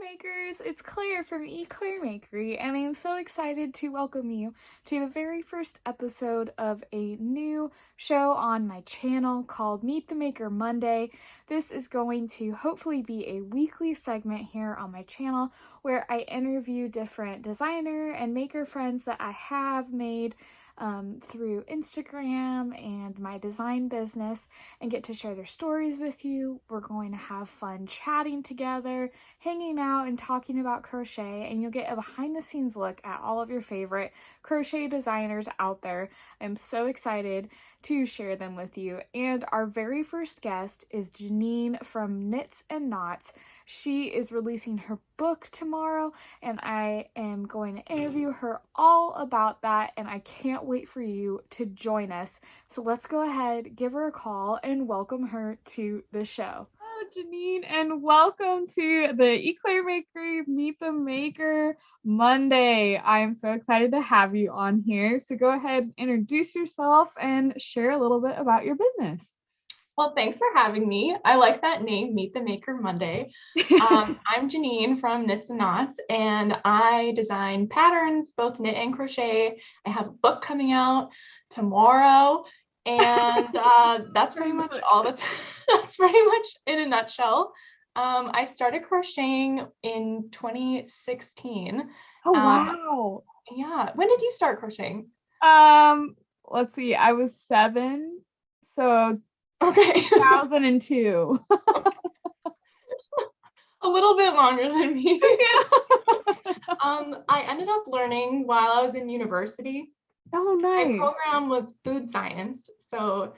Makers, it's Claire from Claire Makery, and I am so excited to welcome you to the very first episode of a new show on my channel called Meet the Maker Monday. This is going to hopefully be a weekly segment here on my channel where I interview different designer and maker friends that I have made through Instagram and my design business and get to share their stories with you. We're going to have fun chatting together, hanging out and talking about crochet, and you'll get a behind the scenes look at all of your favorite crochet designers out there. I'm so excited to share them with you. And our very first guest is Janine from Knits and Knots. She is releasing her book tomorrow, and I am going to interview her all about that, and I can't wait for you to join us. So let's go ahead, give her a call, and welcome her to the show. Hello, Janine, and welcome to the Claire Makery Meet the Maker Monday. I am so excited to have you on here. So go ahead, introduce yourself, and share a little bit about your business. Well, thanks for having me. I like that name, Meet the Maker Monday. I'm Janine from Knits and Knots, and I design patterns, both knit and crochet. I have a book coming out tomorrow, and that's pretty much all. That's pretty much in a nutshell. I started crocheting in 2016. Oh, wow. Yeah. When did you start crocheting? Let's see. I was 7, so okay. 2002. A little bit longer than me. Yeah. I ended up learning while I was in university. Oh, nice. My program was food science, so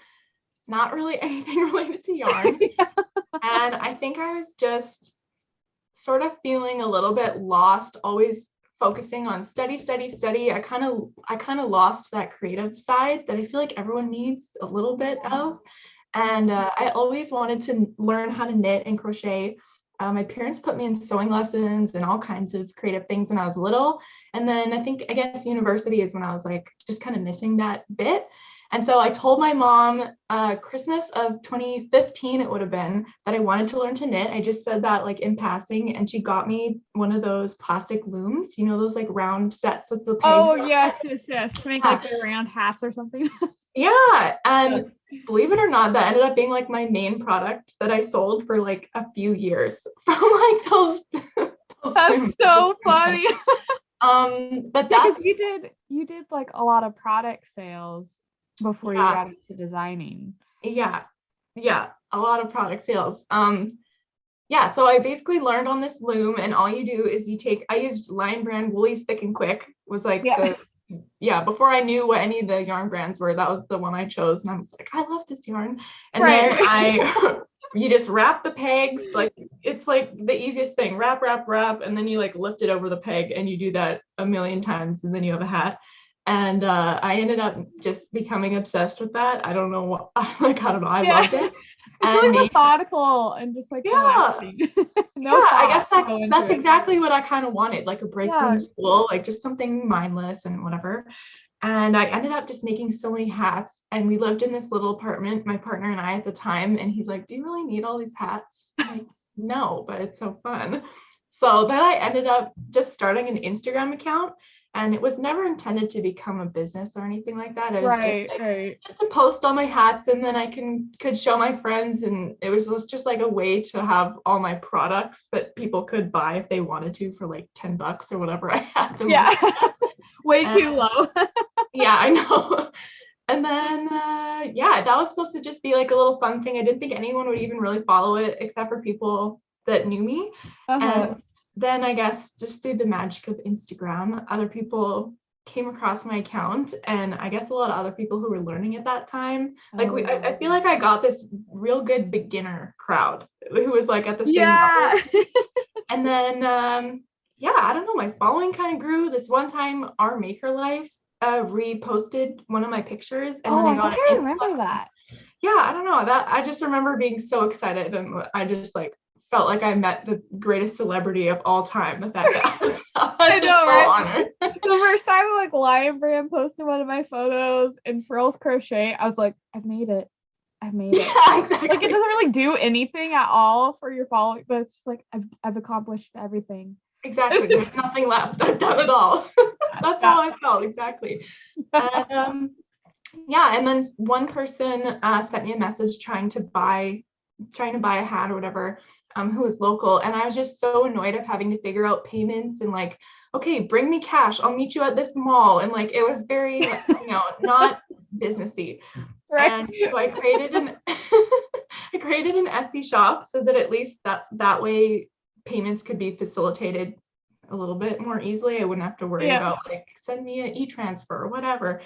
not really anything related to yarn. Yeah. And I think I was just sort of feeling a little bit lost, always focusing on study. I kind of lost that creative side that I feel like everyone needs a little bit of. And I always wanted to learn how to knit and crochet. My parents put me in sewing lessons and all kinds of creative things when I was little. And then I guess university is when I was like just kind of missing that bit. And so I told my mom Christmas of 2015, it would have been, that I wanted to learn to knit. I just said that like in passing, and she got me one of those plastic looms, you know, those like round sets with the pegs. Oh, yes. To make like the round hats or something. Yeah. And believe it or not, that ended up being like my main product that I sold for like a few years from like those that's so funny. But that's you did like a lot of product sales before you got into designing. Yeah, a lot of product sales. So I basically learned on this loom, and all you do is I used Lion Brand Woolies Thick and Quick was like before I knew what any of the yarn brands were, that was the one I chose, and I was like, I love this yarn. And then you just wrap the pegs, like it's like the easiest thing, wrap, and then you like lift it over the peg, and you do that a million times, and then you have a hat. And I ended up just becoming obsessed with that. I don't know what, I loved it. It's really methodical and just like relaxing. I guess that's exactly what I kind of wanted, like a break from school, like just something mindless and whatever. And I ended up just making so many hats, and we lived in this little apartment, my partner and I at the time, and he's like, do you really need all these hats? I'm like, no, but it's so fun. So then I ended up just starting an Instagram account, and it was never intended to become a business or anything like that. It was just to post all my hats, and then I could show my friends, and it was just like a way to have all my products that people could buy if they wanted to for like $10 or whatever I had them. Yeah. Way too low. Yeah, I know. And then that was supposed to just be like a little fun thing. I didn't think anyone would even really follow it except for people that knew me. And then I guess just through the magic of Instagram, other people came across my account, and I guess a lot of other people who were learning at that time. Like I feel like I got this real good beginner crowd who was like at the same level. And then I don't know, my following kind of grew. This one time Our Maker Life reposted one of my pictures, and then I remember that. Yeah, I don't know, that I just remember being so excited, and I just like felt like I met the greatest celebrity of all time with that guy. I know, right? The first time like Lion Brand posted one of my photos in Frills Crochet, I was like, I've made it. I made it. Yeah, exactly. Like it doesn't really do anything at all for your following, but it's just like I've accomplished everything. Exactly. There's nothing left. I've done it all. That's Yeah. how I felt, exactly. And yeah, and then one person sent me a message trying to buy a hat or whatever, who was local. And I was just so annoyed of having to figure out payments and like, okay, bring me cash. I'll meet you at this mall. And like, it was very, not businessy. Right. And so I created an I created an Etsy shop so that at least that way payments could be facilitated a little bit more easily. I wouldn't have to worry about like send me an e-transfer or whatever.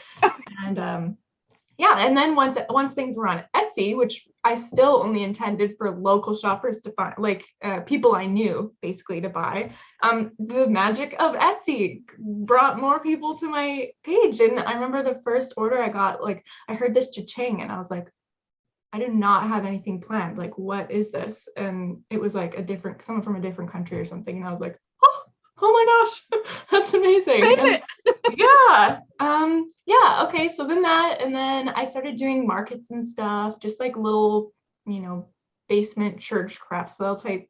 And yeah, and then once things were on Etsy, which I still only intended for local shoppers to find, like people I knew basically to buy. The magic of Etsy brought more people to my page, and I remember the first order I got, like I heard this cha-ching, and I was like, I do not have anything planned. Like, what is this? And it was like someone from a different country or something, and I was like, oh my gosh, that's amazing. And yeah, okay, so then and then I started doing markets and stuff, just like little, basement church craft sale type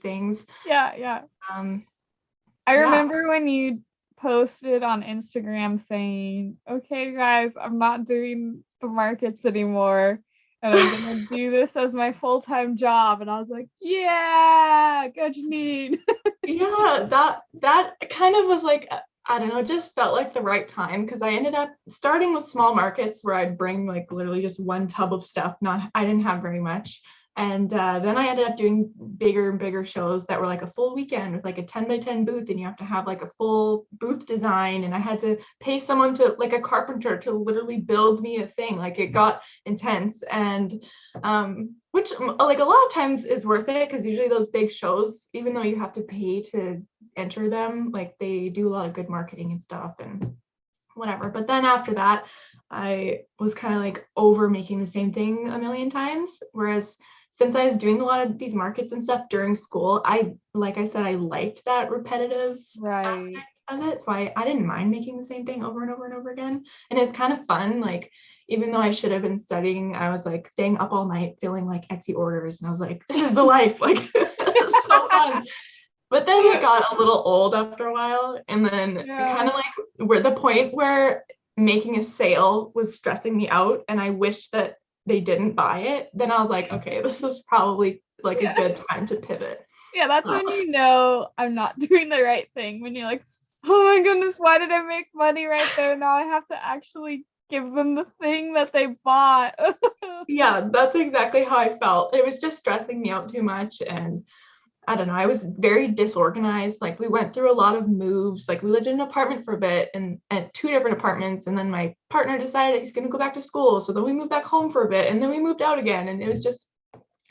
things. Yeah. um I yeah. remember when you posted on Instagram saying, okay guys, I'm not doing the markets anymore and I'm gonna do this as my full-time job. And I was like, yeah, go Janine. Yeah, that kind of was like, I don't know, it just felt like the right time, because I ended up starting with small markets where I'd bring like literally just one tub of stuff. I didn't have very much. And then I ended up doing bigger and bigger shows that were like a full weekend with like a 10 by 10 booth, and you have to have like a full booth design. And I had to pay someone to, like a carpenter, to literally build me a thing. Like it got intense. And which like a lot of times is worth it, because usually those big shows, even though you have to pay to enter them, like they do a lot of good marketing and stuff and whatever. But then after that, I was kind of like over making the same thing a million times. Whereas since I was doing a lot of these markets and stuff during school, like I said, I liked that repetitive aspect of it. So I didn't mind making the same thing over and over and over again. And it's kind of fun. Like, even though I should have been studying, I was like staying up all night filling like Etsy orders. And I was like, this is the life. Like, it's so fun. But then it got a little old after a while. And then kind of like we're the point where making a sale was stressing me out, and I wished that they didn't buy it. Then I was like, okay, this is probably like a good time to pivot. Yeah, that's when you know I'm not doing the right thing. When you're like, oh my goodness, why did I make money right there? Now I have to actually give them the thing that they bought. Yeah, that's exactly how I felt. It was just stressing me out too much. And I don't know, I was very disorganized. Like we went through a lot of moves. Like we lived in an apartment for a bit, and at 2 different apartments. And then my partner decided he's going to go back to school. So then we moved back home for a bit, and then we moved out again. And it was just,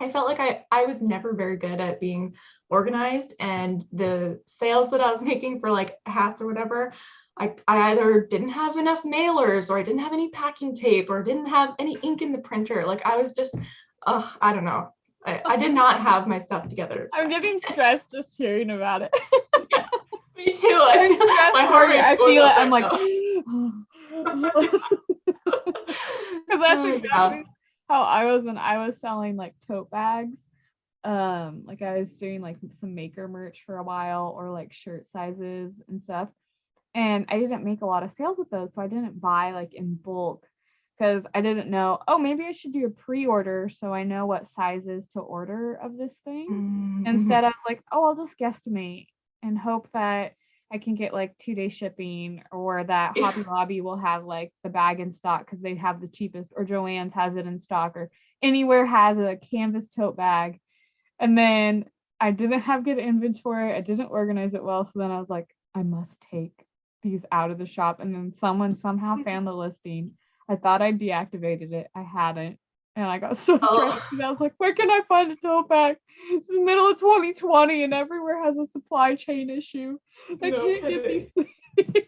I felt like I was never very good at being organized. And the sales that I was making for like hats or whatever, I either didn't have enough mailers, or I didn't have any packing tape, or didn't have any ink in the printer. Like I was just, I don't know. I did not have my stuff together. I'm getting stressed just hearing about it. Yeah, me too. My heart rate. I feel it. I'm like, because that's exactly how I was when I was selling like tote bags. Like I was doing like some maker merch for a while, or like shirt sizes and stuff. And I didn't make a lot of sales with those, so I didn't buy like in bulk, because I didn't know, oh, maybe I should do a pre-order so I know what sizes to order of this thing. Mm-hmm. Instead of like, oh, I'll just guesstimate and hope that I can get like 2-day shipping, or that Hobby Lobby will have like the bag in stock because they have the cheapest, or Joann's has it in stock, or anywhere has a canvas tote bag. And then I didn't have good inventory. I didn't organize it well. So then I was like, I must take these out of the shop. And then someone somehow found the listing. I thought I deactivated it. I hadn't. And I got so stressed because I was like, where can I find a tote bag? It's the middle of 2020 and everywhere has a supply chain issue. I can't get these things.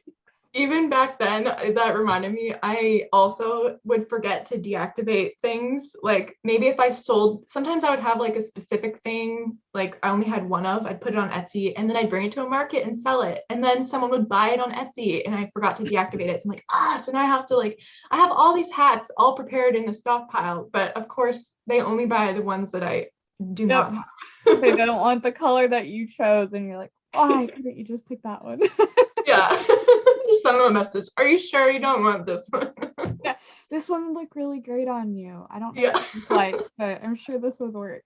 even back then, that reminded me, I also would forget to deactivate things. Like maybe if I sold, sometimes I would have like a specific thing, like I only had one of, I'd put it on Etsy and then I'd bring it to a market and sell it. And then someone would buy it on Etsy and I forgot to deactivate it. So I'm like, so now I have to like, I have all these hats all prepared in a stockpile, but of course they only buy the ones that I do Yep. not have. They don't want the color that you chose, and you're like, why couldn't you just pick that one? Yeah. Just send them a message. Are you sure you don't want this one? Yeah, this one would look really great on you. I don't know Yeah. what it's like, but I'm sure this would work.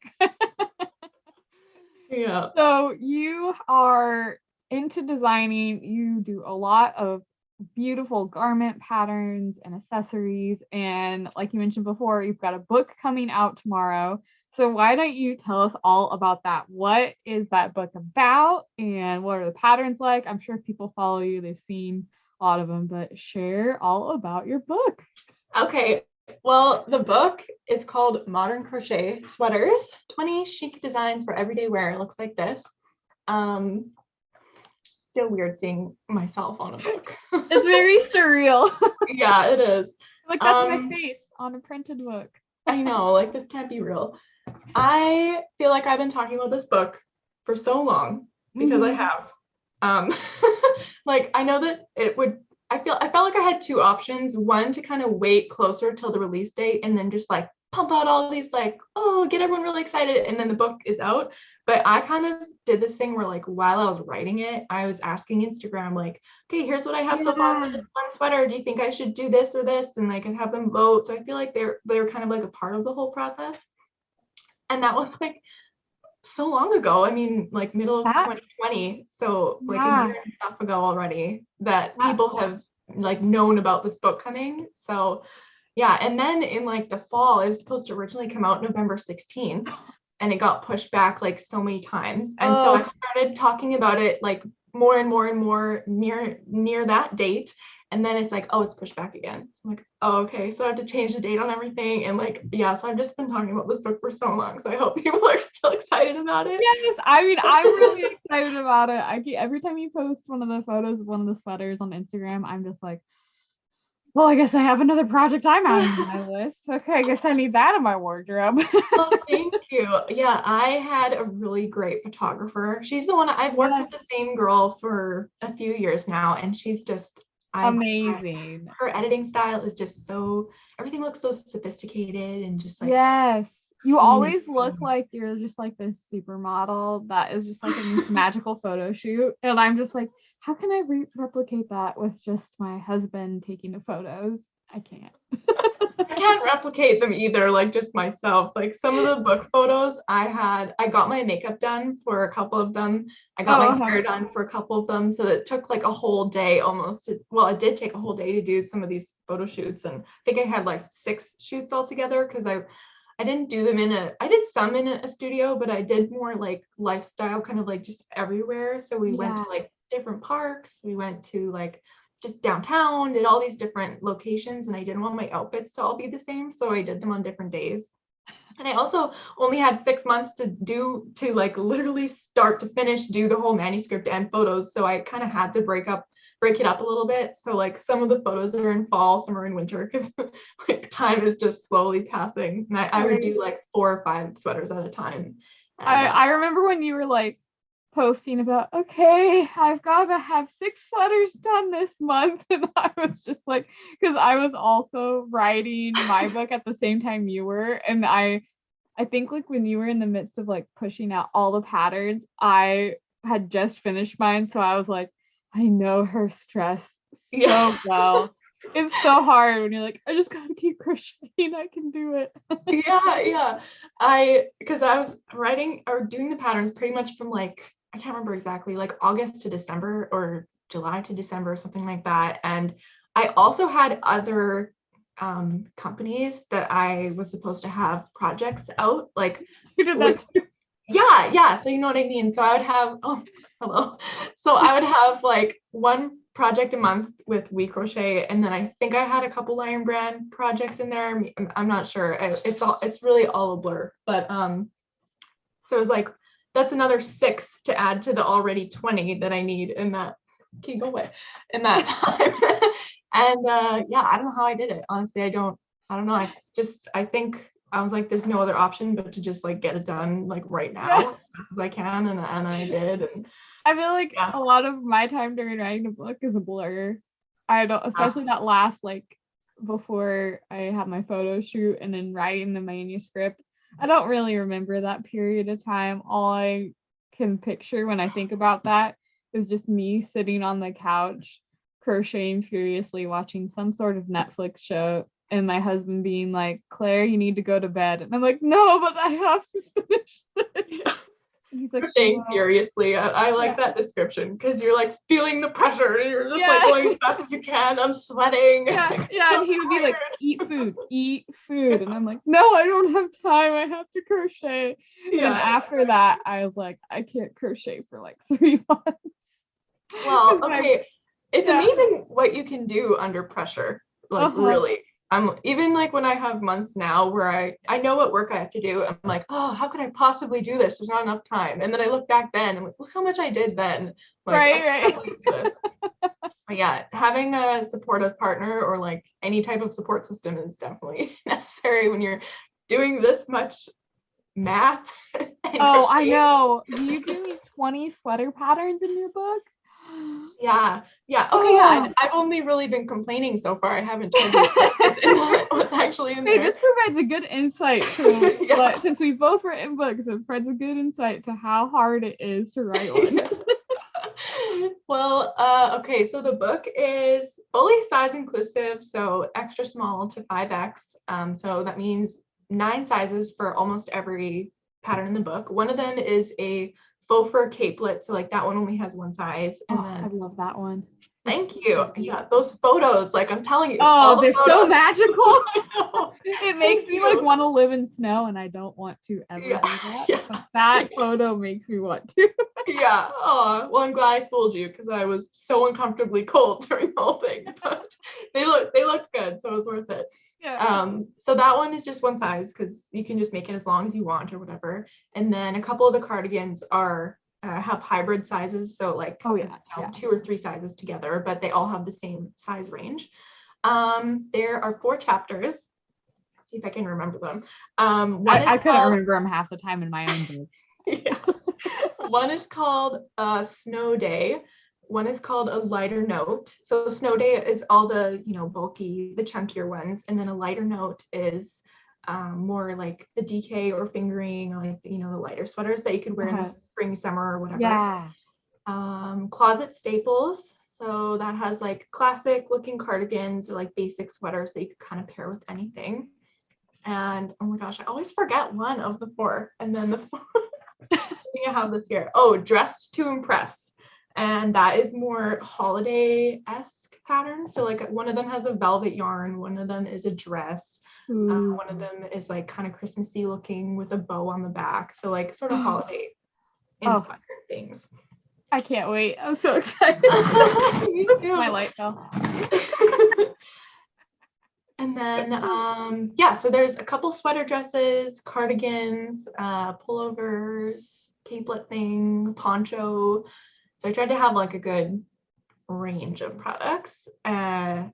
Yeah. So you are into designing. You do a lot of beautiful garment patterns and accessories. And like you mentioned before, you've got a book coming out tomorrow. So why don't you tell us all about that? What is that book about? And what are the patterns like? I'm sure if people follow you, they've seen a lot of them, but share all about your book. Okay. Well, the book is called Modern Crochet Sweaters, 20 chic designs for everyday wear. It looks like this. Um, Still weird seeing myself on a book. It's very surreal. Yeah, it is. Like that's my face on a printed book. I know, like this can't be real. I feel like I've been talking about this book for so long because I have. Um, like I know that it would. I felt like I had two options. One to kind of wait closer till the release date and then just like pump out all these like, oh, get everyone really excited, and then the book is out. But I kind of did this thing where like while I was writing it, I was asking Instagram like, okay, here's what I have so far for this one sweater. Do you think I should do this or this? And like, I could have them vote. So I feel like they're kind of like a part of the whole process. And that was like so long ago. I mean, like middle of 2020. So like a year and a half ago already that people have like known about this book coming. So yeah. And then in like the fall, it was supposed to originally come out November 16th and it got pushed back like so many times. And so I started talking about it like more and more and more near that date. And then it's like, oh, it's pushed back again. So I'm like, oh, okay. So I have to change the date on everything. And like, yeah, so I've just been talking about this book for so long. So I hope people are still excited about it. Yes, I mean, I'm really excited about it. Every time you post one of the photos of one of the sweaters on Instagram, I'm just like, well, I guess I have another project I'm adding to my list. Okay, I guess I need that in my wardrobe. Oh, thank you. Yeah, I had a really great photographer. She's the one I've worked with the same girl for a few years now, and she's just amazing. Her editing style is just so, everything looks so sophisticated and just like, yes. You always look like you're just like this supermodel that is just like a magical photo shoot. And I'm just like, how can I replicate that with just my husband taking the photos? I can't. I can't replicate them either, like just myself. Like some of the book photos I got my makeup done for a couple of them. I got my hair done for a couple of them. So it took like a whole day almost. It did take a whole day to do some of these photo shoots. And I think I had like 6 shoots altogether because I didn't do them I did some in a studio, but I did more like lifestyle, kind of like just everywhere. So we went to like different parks. We went to like just downtown, did all these different locations, and I didn't want my outfits to all be the same. So I did them on different days. And I also only had 6 months to like literally start to finish, do the whole manuscript and photos. So I kind of had to break it up a little bit. So like some of the photos are in fall, some are in winter because like time is just slowly passing. And I would do like 4 or 5 sweaters at a time. And, I remember when you were like posting about, okay, I've got to have 6 sweaters done this month. And I was just like, because I was also writing my book at the same time you were. And I think like when you were in the midst of like pushing out all the patterns, I had just finished mine. So I was like, I know her stress so well. It's so hard when you're like, I just gotta keep crocheting. I can do it. yeah. Because I was writing or doing the patterns pretty much from like, I can't remember exactly, like August to December or July to December, something like that. And I also had other companies that I was supposed to have projects out. Like, you did that too. Yeah. So you know what I mean? So I would have, hello. So I would have like one project a month with We Crochet, and then I think I had a couple Iron Brand projects in there. I'm not sure. It's really all a blur. But so it was like that's another 6 to add to the already 20 that I need in that Kegel away in that time. And yeah, I don't know how I did it. Honestly, I don't know. I think I was like, there's no other option but to just like get it done like right now Yeah. as fast as I can. And I did. And I feel like yeah. a lot of my time during writing a book is a blur. I don't, especially that last, like, before I have my photo shoot and then writing the manuscript. I don't really remember that period of time. All I can picture when I think about that is just me sitting on the couch, crocheting furiously, watching some sort of Netflix show, and my husband being like, Claire, you need to go to bed. And I'm like, no, but I have to finish this. And he's like, Crocheting well, furiously. I like that description because you're like feeling the pressure and you're just like going as fast as you can. I'm sweating. Yeah, So and he would be like, tired. eat food. And I'm like, no, I don't have time. I have to crochet. And then after that, I was like, I can't crochet for like 3 months. Well, okay. It's Yeah. amazing what you can do under pressure. Like really. I'm even like when I have months now where I know what work I have to do. I'm like, oh, how could I possibly do this? There's not enough time. And then I look back then and like, look how much I did then. Like, Right. do this. But yeah, having a supportive partner or like any type of support system is definitely necessary when you're doing this much math. Oh, I know. You give me 20 sweater patterns in your book. Yeah. Okay. Yeah. I've only really been complaining so far. I haven't told you what's actually in there. This provides a good insight to since we both written books, it provides a good insight to how hard it is to write one. Well, okay. So the book is fully size inclusive, so extra small to 5X. So that means 9 sizes for almost every pattern in the book. One of them is a faux fur capelet, so like that one only has 1 size. And then I love that one. Thank you. Yeah, those photos, like I'm telling you, they're so magical. It makes me like you. want to live in snow, and I don't want to ever do that. But that photo makes me want to. Yeah. Oh, well, I'm glad I fooled you because I was so uncomfortably cold during the whole thing. But they looked good, so it was worth it. Yeah. So that one is just 1 size because you can just make it as long as you want or whatever. And then a couple of the cardigans are have hybrid sizes, so like 2 or 3 sizes together, but they all have the same size range. There are 4 chapters. Let's see if I can remember them. I couldn't remember them half the time in my own book. Yeah. One is called Snow Day. One is called A Lighter Note. So Snow Day is all the, bulky, the chunkier ones. And then A Lighter Note is more like the DK or fingering, or like, the lighter sweaters that you could wear in the spring, summer, or whatever. Yeah. Closet staples. So that has like classic looking cardigans or like basic sweaters that you could kind of pair with anything. And oh my gosh, I always forget one of the 4. And then the 4th, I have this here. Oh, Dressed to Impress. And that is more holiday-esque pattern. So like one of them has a velvet yarn, one of them is a dress. One of them is like kind of Christmassy looking with a bow on the back. So like sort of holiday inspired things. I can't wait. I'm so excited. Me too. My light fell. And then, so there's a couple sweater dresses, cardigans, pullovers, capelet thing, poncho. So I tried to have like a good range of products. And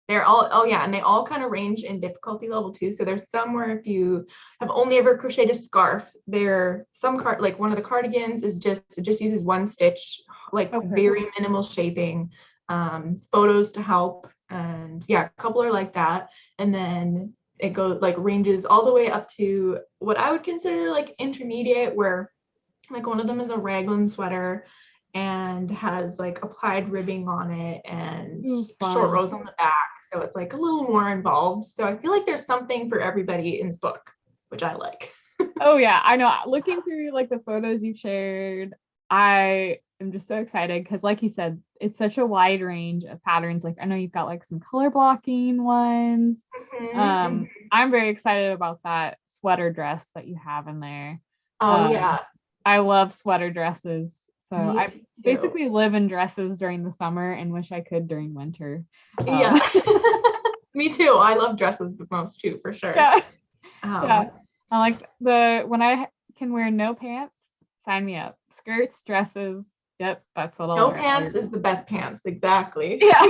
they're all, and they all kind of range in difficulty level too. So there's some where if you have only ever crocheted a scarf, like one of the cardigans is it just uses 1 stitch, like very minimal shaping, photos to help. And a couple are like that. And then it goes like ranges all the way up to what I would consider like intermediate, where like one of them is a raglan sweater and has like applied ribbing on it and short rows on the back. So it's like a little more involved. So I feel like there's something for everybody in this book, which I like. Oh yeah, I know. Looking through like the photos you shared, I am just so excited because like you said, it's such a wide range of patterns. Like I know you've got like some color blocking ones. I'm very excited about that sweater dress that you have in there. I love sweater dresses. So I basically live in dresses during the summer and wish I could during winter. Me too. I love dresses the most too, for sure. I like when I can wear no pants, sign me up. Skirts, dresses, Yep, that's what I'll No wear. pants is the best pants. Exactly. Yeah.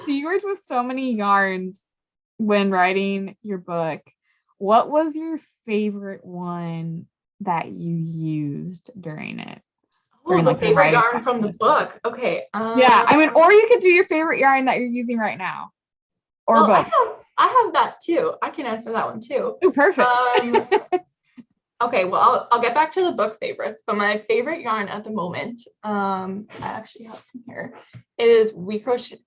So you worked with so many yarns when writing your book. What was your favorite one that you used during it? Oh, During the like the favorite writing yarn from the process? book. Okay. Yeah, I mean, or you could do your favorite yarn that you're using right now, or Well, both. I have that too. I can answer that one too. Oh, perfect. Okay, well, I'll get back to the book favorites, but my favorite yarn at the moment, I actually have from here, is We Crochet.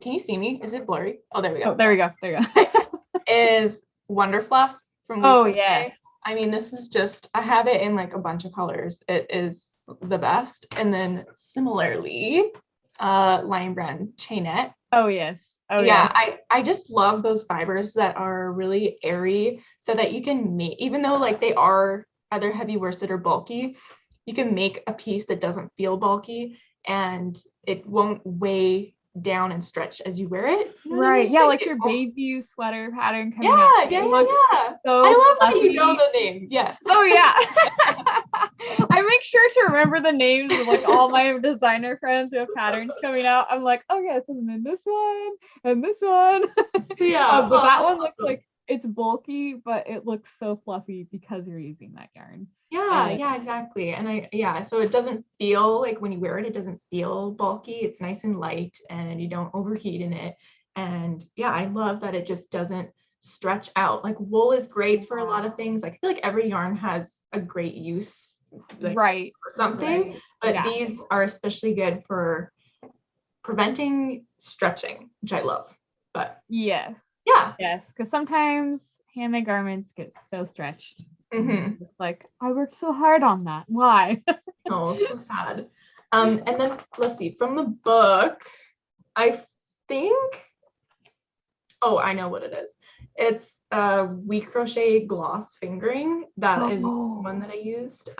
Can you see me? Is it blurry? Oh, there we go. Oh, there we go. There we go. Is Wonder Fluff from We Oh, Crochet. yes. I mean, this is just, I have it in like a bunch of colors. It is the best. And then similarly, Lion Brand Chainette. Oh, yes. Oh, Yeah, yes. I just love those fibers that are really airy so that you can make, even though like they are either heavy worsted or bulky, you can make a piece that doesn't feel bulky and it won't weigh down and stretch as you wear it. You know what I Right. mean? Yeah, Like like it your won't- baby sweater pattern coming Yeah, out. yeah, It yeah, looks yeah. so I love how fluffy. you know the names. Yes. Oh yeah. I make sure to remember the names of like all my designer friends who have patterns coming out. I'm like, oh yes, and then this one and this one. Yeah. But that Oh, one looks awesome. like it's bulky, but it looks so fluffy because you're using that yarn. Yeah, And yeah, exactly. And so it doesn't feel like when you wear it, it doesn't feel bulky. It's nice and light and you don't overheat in it. And yeah, I love that it just doesn't stretch out. Like wool is great for a lot of things. Like, I feel like every yarn has a great use, like right. for something, Right. but Yeah. these are especially good for preventing stretching, which I love. But Yes. yeah. Yes. Because sometimes handmade garments get so stretched. Mhm. Just like, I worked so hard on that. Why? Oh, so sad. And then let's see, from the book, I think, oh, I know what it is. It's We Crochet gloss fingering. That is one that I used.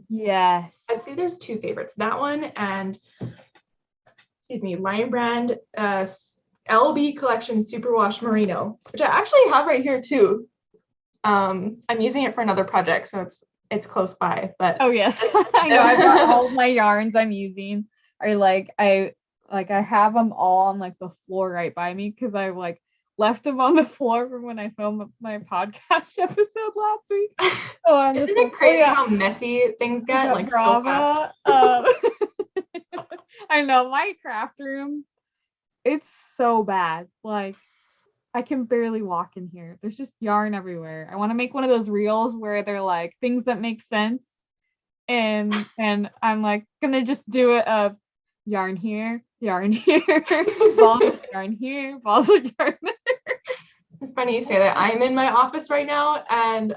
Yes. I'd say there's two favorites. That one and, excuse me, Lion Brand LB Collection Superwash Merino, which I actually have right here too. I'm using it for another project, so it's close by. But Oh yes. I know. I've got all of my yarns I'm using are like I have them all on like the floor right by me because I like left them on the floor from when I filmed my podcast episode last week. So I'm isn't just it like, crazy oh, yeah. how messy things get? Got Like so fast. Brava. I know my craft room. It's so bad. Like I can barely walk in here. There's just yarn everywhere. I want to make one of those reels where they're like things that make sense. And I'm like gonna just do it of yarn here, balls of yarn here, balls of yarn there. It's funny you say that. I'm in my office right now, and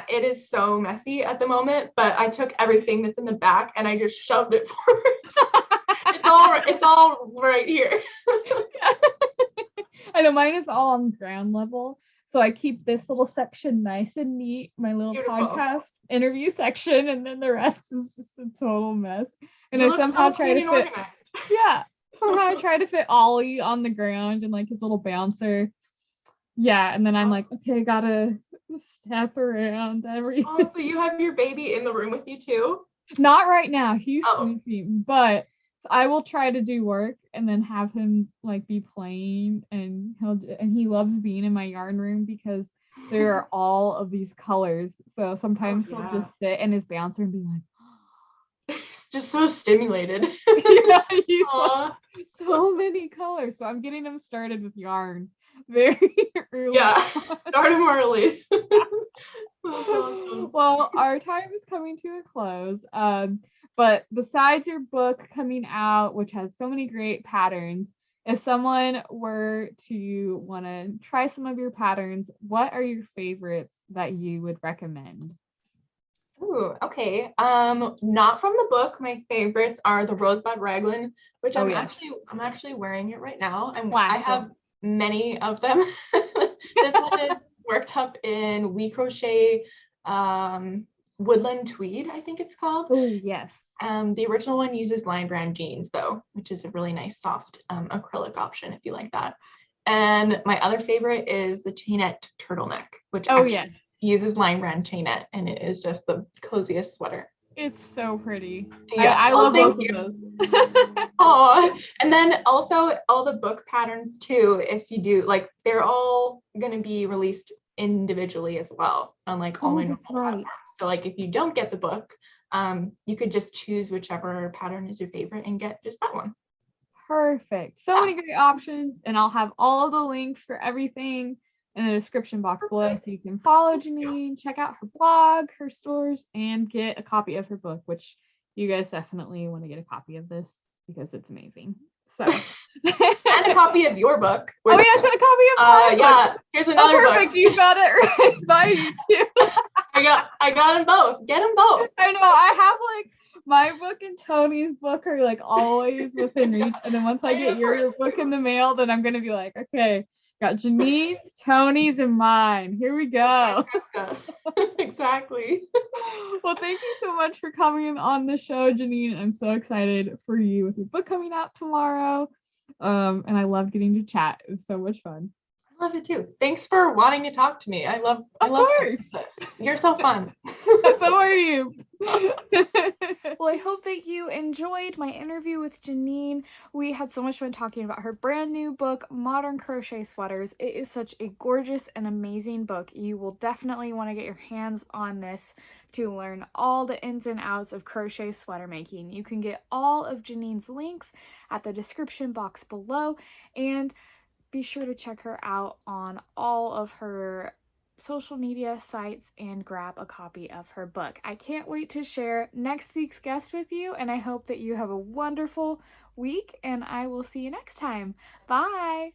it is so messy at the moment. But I took everything that's in the back and I just shoved it forward. It's all right here. I know mine is all on ground level. So I keep this little section nice and neat, my little Beautiful. podcast interview section, and then the rest is just a total mess. And You I look somehow so try clean to and fit, organized. yeah, somehow I try to fit Ollie on the ground and like his little bouncer. Yeah, and then I'm like, okay, gotta step around everything. Oh, so you have your baby in the room with you too? Not right now. He's Oh. sleeping, but I will try to do work and then have him like be playing, and he loves being in my yarn room because there are all of these colors. So sometimes he'll just sit in his bouncer and be like, It's just so stimulated. yeah, he's Aw. like, so many colors. So I'm getting him started with yarn very early. Yeah, start him early. That's awesome. Well, our time is coming to a close. But besides your book coming out, which has so many great patterns, if someone were to want to try some of your patterns, what are your favorites that you would recommend? Ooh, okay. Not from the book. My favorites are the Rosebud Raglan, which I'm actually wearing it right now. I have many of them. This one is worked up in We Crochet Woodland Tweed, I think it's called. Oh, yes. The original one uses Lion Brand jeans though, which is a really nice soft acrylic option if you like that. And my other favorite is the chainette turtleneck, which uses Lion Brand chainette, and it is just the coziest sweater. It's so pretty. Yeah. I Oh, love both thank of you. those. Oh, and then also all the book patterns too, if you do, like they're all gonna be released individually as well, unlike all Oh, my that's normal right. platforms. So like if you don't get the book, you could just choose whichever pattern is your favorite and get just that one. Perfect. So many great options, and I'll have all of the links for everything in the description box below, so you can follow Janine, check out her blog, her stores, and get a copy of her book, which you guys definitely want to get a copy of this because it's amazing. So And a copy of your book. Oh yeah, I got a copy of my book. Yeah, here's another perfect. book. You got it right by you too. I got them both. Get them both. I know. I have like my book and Tony's book are like always within reach. And then once I get your book in the mail, then I'm gonna be like, okay, got Janine's, Tony's, and mine. Here we go. Exactly. Well, thank you so much for coming on the show, Janine. I'm so excited for you with your book coming out tomorrow. And I love getting to chat. It was so much fun. I love it too. Thanks for wanting to talk to me. I love course. this. You're so fun. So are you. Well, I hope that you enjoyed my interview with Janine. We had so much fun talking about her brand new book, Modern Crochet Sweaters. It is such a gorgeous and amazing book. You will definitely want to get your hands on this to learn all the ins and outs of crochet sweater making. You can get all of Janine's links at the description box below, and be sure to check her out on all of her social media sites and grab a copy of her book. I can't wait to share next week's guest with you, and I hope that you have a wonderful week, and I will see you next time. Bye!